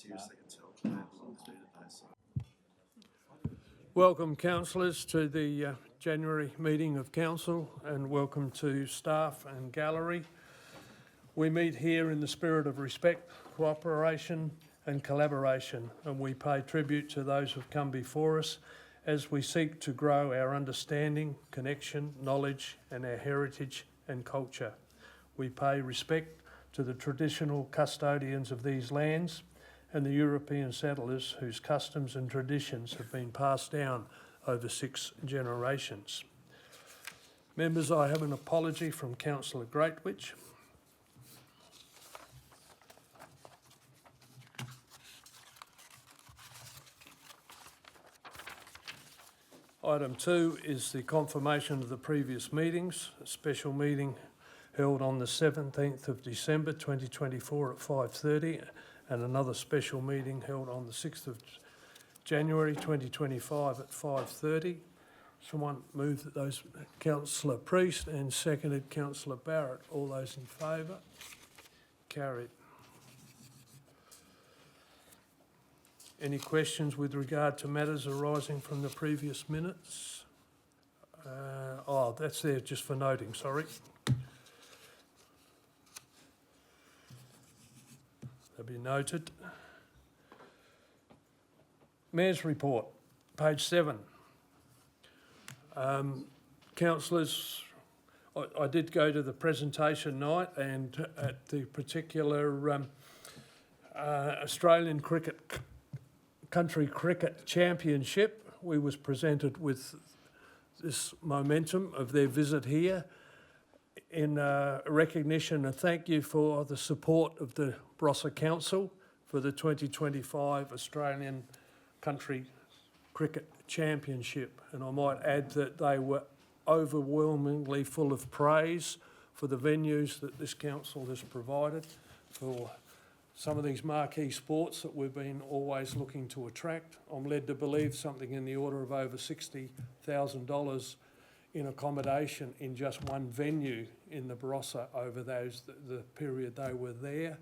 seriously until they do today. So. Welcome, councillors, to the January meeting of council, and welcome to staff and gallery. We meet here in the spirit of respect, cooperation and collaboration, and we pay tribute to those who have come before us as we seek to grow our understanding, connection, knowledge and our heritage and culture. We pay respect to the traditional custodians of these lands and the European settlers whose customs and traditions have been passed down over 6 generations. Members, I have an apology from Councillor Greatwich. Item 2 is the confirmation of the previous meetings. A special meeting held on the 17th of December 2024 at 5:30 and another special meeting held on the 6th of January 2025 at 5:30. Someone moved that those, Councillor Priest, and seconded Councillor Barrett. All those in favour? Carried. Any questions with regard to matters arising from the previous minutes? That's there just for noting, sorry. They'll be noted. Mayor's report, page 7. Councillors, I did go to the presentation night, and at the particular Australian Country Cricket Championship, we was presented with this momentum of their visit here in recognition and thank you for the support of the Barossa Council for the 2025 Australian Country Cricket Championship. And I might add that they were overwhelmingly full of praise for the venues that this council has provided for some of these marquee sports that we've been always looking to attract. I'm led to believe something in the order of over $60,000 in accommodation in just one venue in the Barossa over the period they were there.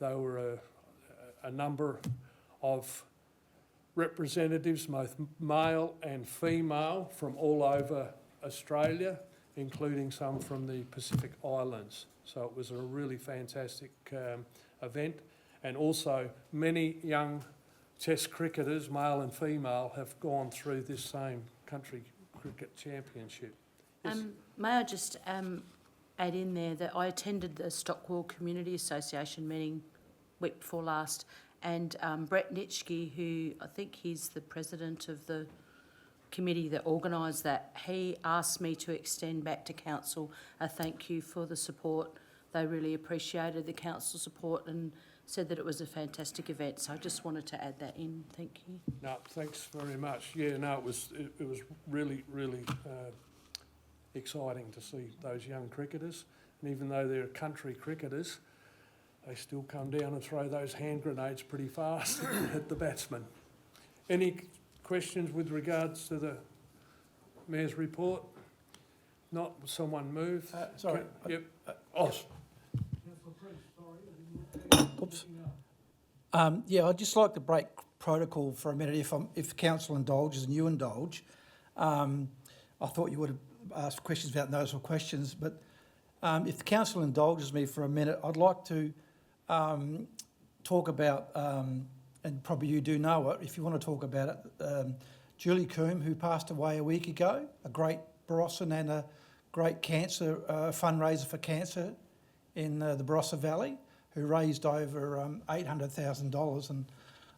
There were a number of representatives, both male and female, from all over Australia, including some from the Pacific Islands. So it was a really fantastic event. And also many young Test cricketers, male and female, have gone through this same country cricket championship. Yes. May I just add in there that I attended the Stockwell Community Association meeting week before last, and Brett Nitschke, who I think he's the president of the committee that organised that, he asked me to extend back to council a thank you for the support. They really appreciated the council support and said that it was a fantastic event. So I just wanted to add that in. Thank you. No, thanks very much. Yeah, no, it was really exciting to see those young cricketers. And even though they're country cricketers, they still come down and throw those hand grenades pretty fast at the batsman. Any questions with regards to the Mayor's report? Not, someone move. Sorry. Yep. Oops. Yeah, I'd just like to break protocol for a minute, if council indulges and you indulge. I thought you would have asked questions about noticeable questions, but if the council indulges me for a minute, I'd like to talk about, and probably you do know it, if you want to talk about it, Julie Coombe, who passed away a week ago, a great Barossan and a great cancer fundraiser for cancer in the Barossa Valley, who raised over $800,000, and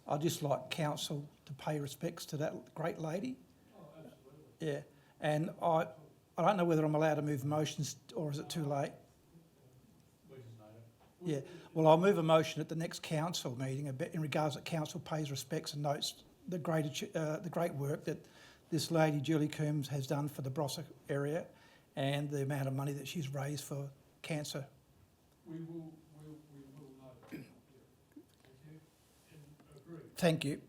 I'd just like council to pay respects to that great lady. Oh, absolutely. Yeah, and I don't know whether I'm allowed to move motions or is it too late? Yeah, well, I'll move a motion at the next council meeting in regards that council pays respects and notes the great work that this lady Julie Coombs has done for the Barossa area and the amount of money that she's raised for cancer. We will note. Yeah. Thank you.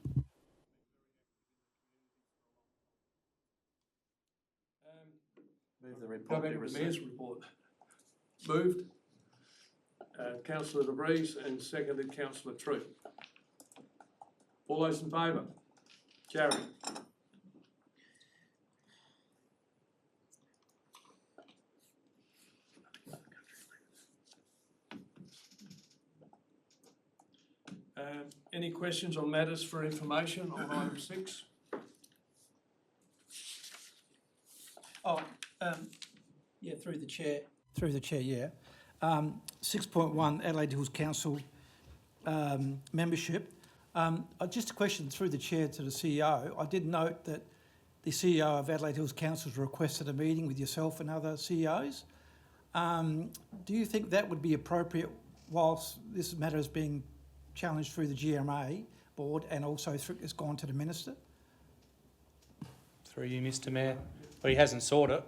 Move the Go report. back to the Mayor's report. Moved. Councillor DeVries and seconded Councillor Troop. All those in favour? Carried. Any questions on matters for information on item 6? Yeah, through the chair. Through the chair, yeah. 6.1 Adelaide Hills Council membership. Just a question through the chair to the CEO. I did note that the CEO of Adelaide Hills Council has requested a meeting with yourself and other CEOs. Do you think that would be appropriate whilst this matter is being challenged through the GMA board and also it's gone to the minister? Through you, Mr Mayor. But he hasn't sought it,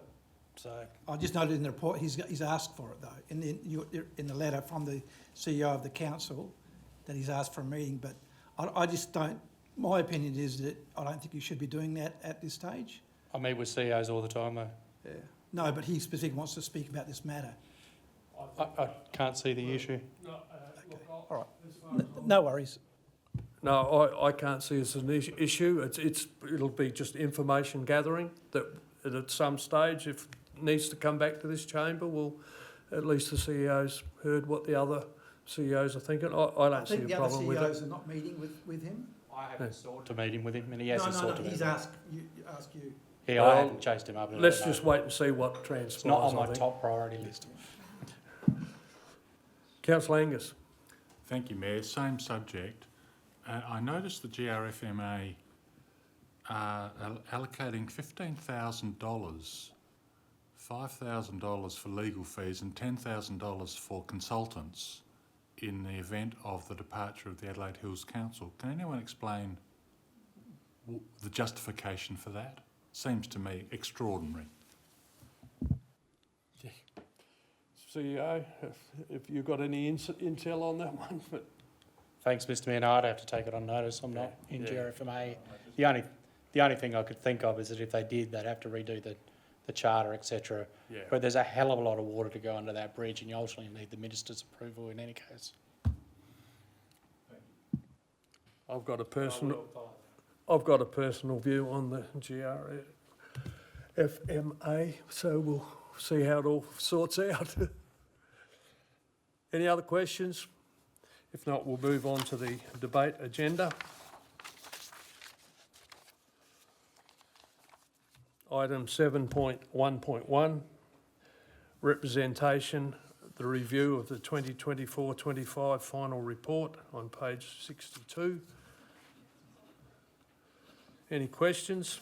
so... I just noted in the report he's asked for it though, in the letter from the CEO of the council that he's asked for a meeting, but I just don't, my opinion is that I don't think you should be doing that at this stage. I meet with CEOs all the time, though. Yeah. No, but he specifically wants to speak about this matter. I can't see the issue. All right. No worries. No, I can't see it as an issue. It'll be just information gathering that at some stage, if it needs to come back to this chamber, at least the CEO's heard what the other CEOs are thinking. I don't see a problem with it. I think the other CEOs are not meeting with him. I haven't sought to meet him with him, and he hasn't sought to meet he's him. asked you. Yeah, I haven't chased him up. Let's just wait and see what transpires. It's not on my top priority list. Councillor Angus. Thank you, Mayor. Same subject. I noticed the GRFMA are allocating $15,000, $5,000 for legal fees and $10,000 for consultants in the event of the departure of the Adelaide Hills Council. Can anyone explain the justification for that? Seems to me extraordinary. CEO, if you've got any intel on that one. But Thanks, Mr Mayor. No, I'd have to take it on notice. I'm not in GRFMA. The only thing I could think of is that if they did, they'd have to redo the charter, etc. Yeah. But there's a hell of a lot of water to go under that bridge, and you ultimately need the minister's approval in any case. I've got a personal view on the GRFMA, so we'll see how it all sorts out. Any other questions? If not, we'll move on to the debate agenda. Item 7.1.1, representation, the review of the 2024-25 final report on page 62. Any questions?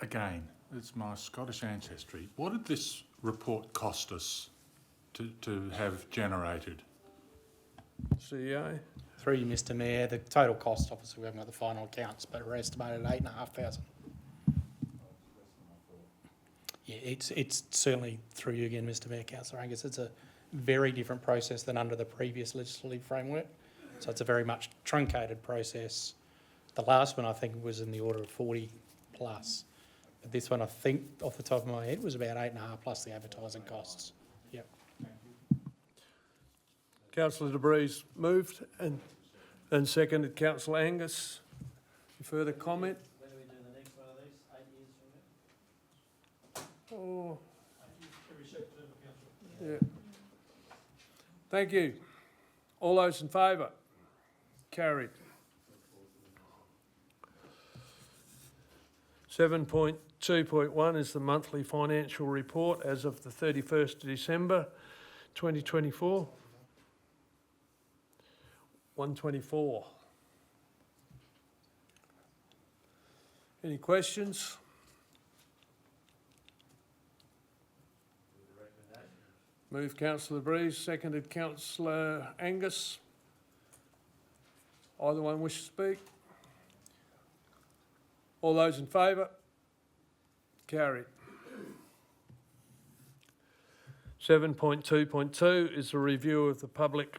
Again, it's my Scottish ancestry. What did this report cost us to have generated? CEO? Through you, Mr Mayor, the total cost, obviously we haven't got the final accounts, but we're estimated at $8,500. Yeah, it's certainly through you again, Mr Mayor, Councillor Angus. It's a very different process than under the previous legislative framework. So it's a very much truncated process. The last one I think was in the order of 40 plus. But this one I think off the top of my head was about 8.5 plus the advertising costs. Yep. Councillor De Vries moved and seconded. Councillor Angus. Any further comment? When do we do the next one of these? 8 years from now? Oh, 8 years, every second term of council. yeah. Thank you. All those in favour? Carried. 7.2.1 is the monthly financial report as of the 31st of December 2024. 124. Any questions? Moved Councillor Breeze, seconded Councillor Angus. Either one wish to speak? All those in favour? Carried. 7.2.2 is a review of the public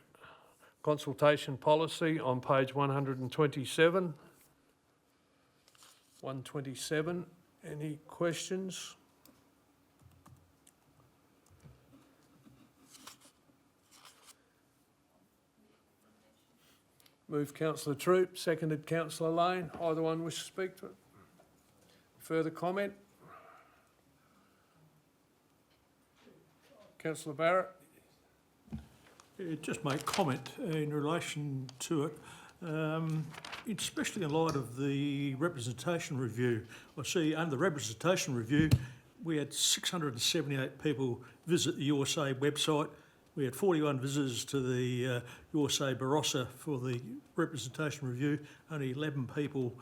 consultation policy on page 127. 127. Any questions? Moved councillor Troop, seconded councillor Lane. Either one wish to speak to it? Further comment? Councillor Barrett? Just make comment in relation to it, especially in light of the representation review. I see under the representation review, we had 678 people visit the USA website. We had 41 visitors to the USA Barossa for the representation review. Only 11 people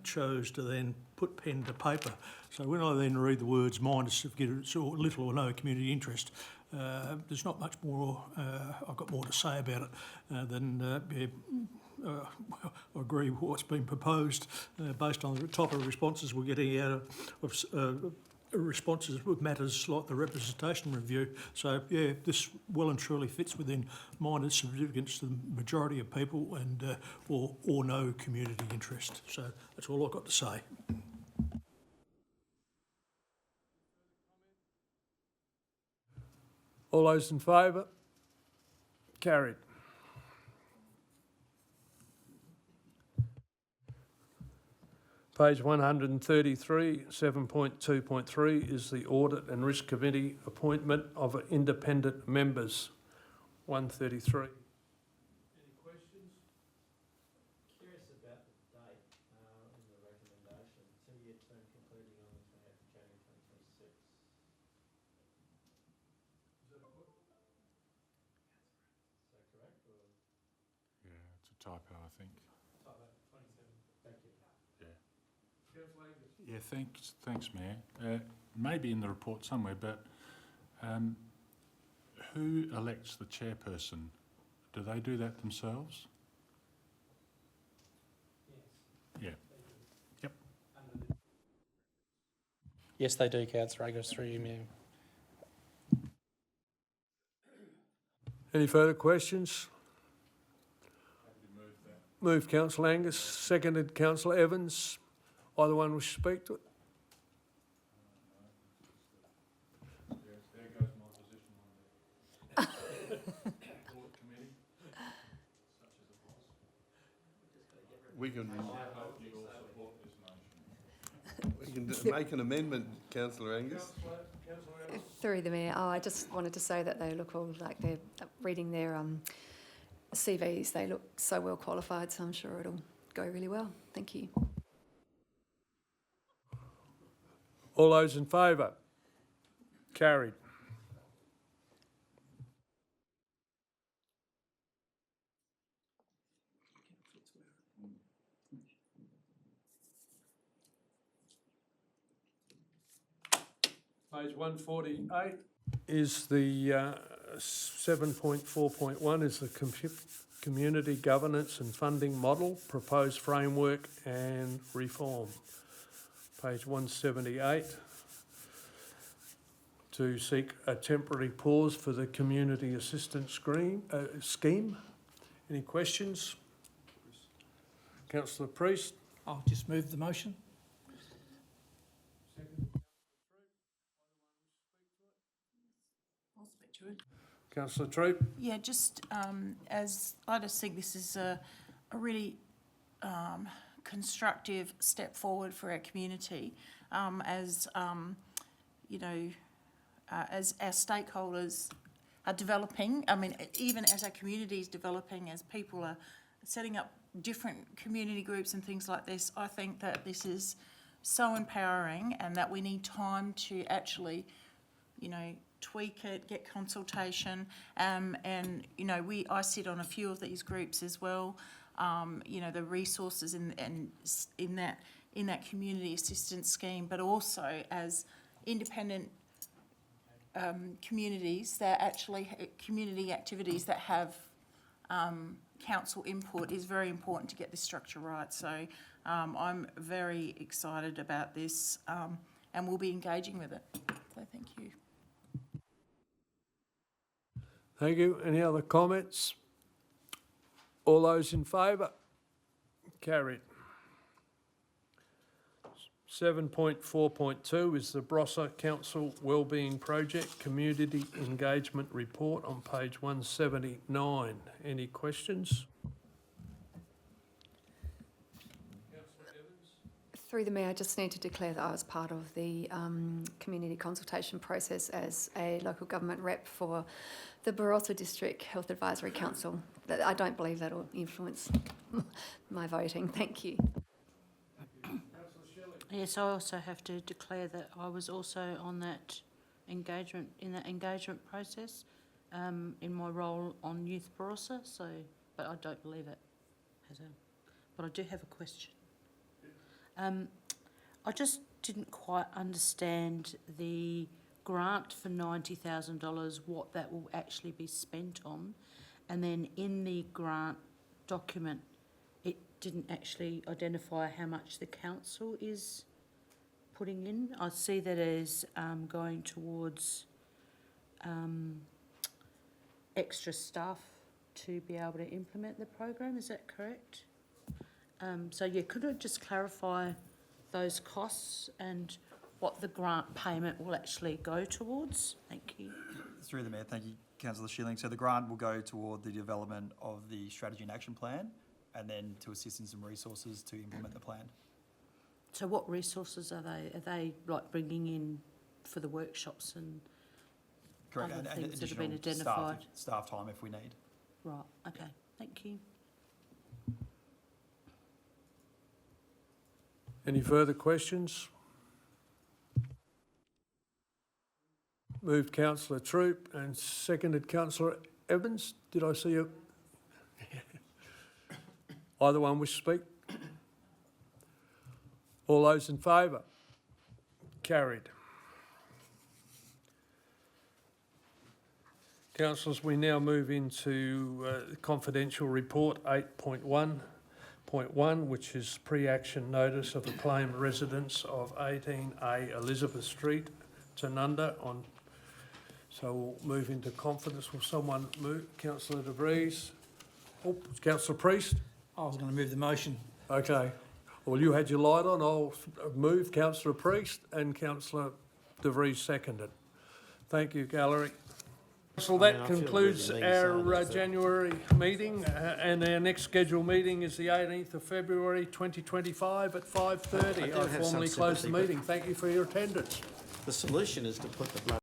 chose to then put pen to paper. So when I then read the words minus significant or little or no community interest, there's not much more, I've got more to say about it than I agree with what's been proposed based on the type of responses we're getting out of responses with matters like the representation review. So yeah, this well and truly fits within minor significance to the majority of people and or no community interest. So that's all I've got to say. All those in favour? Carried. Page 133, 7.2.3 is the Audit and Risk Committee appointment of independent members. 133. Any questions? Curious about the date in the recommendation, 2-year term concluding on the 28th of January 2026. Is that correct? Or? Yeah, it's a typo, I think. Type 27. Thank you. Yeah, thanks, Mayor. Maybe in the report somewhere, but who elects the chairperson? Do they do that themselves? Yes. Yeah. Yep. Yes, they do, councillor Angus, through you, Mayor. Any further questions? Moved councillor Angus, seconded councillor Evans. Either one wish to speak to it? There goes my position on the audit committee, such as it was. We can, I hope you all support this motion. we can make an amendment, councillor Angus. Through the Mayor, I just wanted to say that they look all like they're reading their CVs. They look so well qualified, so I'm sure it'll go really well. Thank you. All those in favour? Carried. Page 148 is the 7.4.1 is the community governance and funding model, proposed framework and reform. Page 178, to seek a temporary pause for the community assistance scheme. Any questions? Councillor Priest. I'll just move the motion. I'll speak to it. Councillor Troop. Yeah, just as I just think this is a really constructive step forward for our community, as you know, as our stakeholders are developing. I mean, even as our community is developing, as people are setting up different community groups and things like this, I think that this is so empowering, and that we need time to actually, you know, tweak it, get consultation, and you know, I sit on a few of these groups as well. You know, the resources in that community assistance scheme, but also as independent communities that actually community activities that have council input is very important to get this structure right. So I'm very excited about this, and we'll be engaging with it. So thank you. Thank you. Any other comments? All those in favour? Carried. 7.4.2 is the Barossa Council Wellbeing Project Community Engagement Report on page 179. Any questions? Through the Mayor, I just need to declare that I was part of the community consultation process as a local government rep for the Barossa District Health Advisory Council. I don't believe that will influence my voting. Thank you. Yes, I also have to declare that I was also on that engagement process in my role on Youth Barossa, so, but I don't believe it has a, but I do have a question. I just didn't quite understand the grant for $90,000, what that will actually be spent on, and then in the grant document, it didn't actually identify how much the council is putting in. I see that as going towards extra staff to be able to implement the program. Is that correct? So yeah, could I just clarify those costs and what the grant payment will actually go towards? Thank you. Through the Mayor, thank you, Councillor Schilling. So the grant will go toward the development of the strategy and action plan, and then to assist in some resources to implement the plan. So what resources are they? Are they like bringing in for the workshops and Correct, other and things that have been additional identified? staff time if we need. Right, okay, thank you. Any further questions? Moved Councillor Troop and seconded Councillor Evans. Did I see you? Either one wish to speak? All those in favour? Carried. Councillors, we now move into confidential report 8.1.1, which is pre-action notice of acclaimed residents of 18A Elizabeth Street, Tanunda. So we'll move into confidence. Will someone move? Councillor De Vries? Oh, Councillor Priest? I was going to move the motion. Okay. Well, you had your light on. I'll move Councillor Priest and Councillor De Vries seconded. Thank you, Gallery. So that concludes our January meeting, and our next scheduled meeting is the 18th of February 2025 at 5:30. I formally close the meeting. Thank you for your attendance. The solution is to put the bloody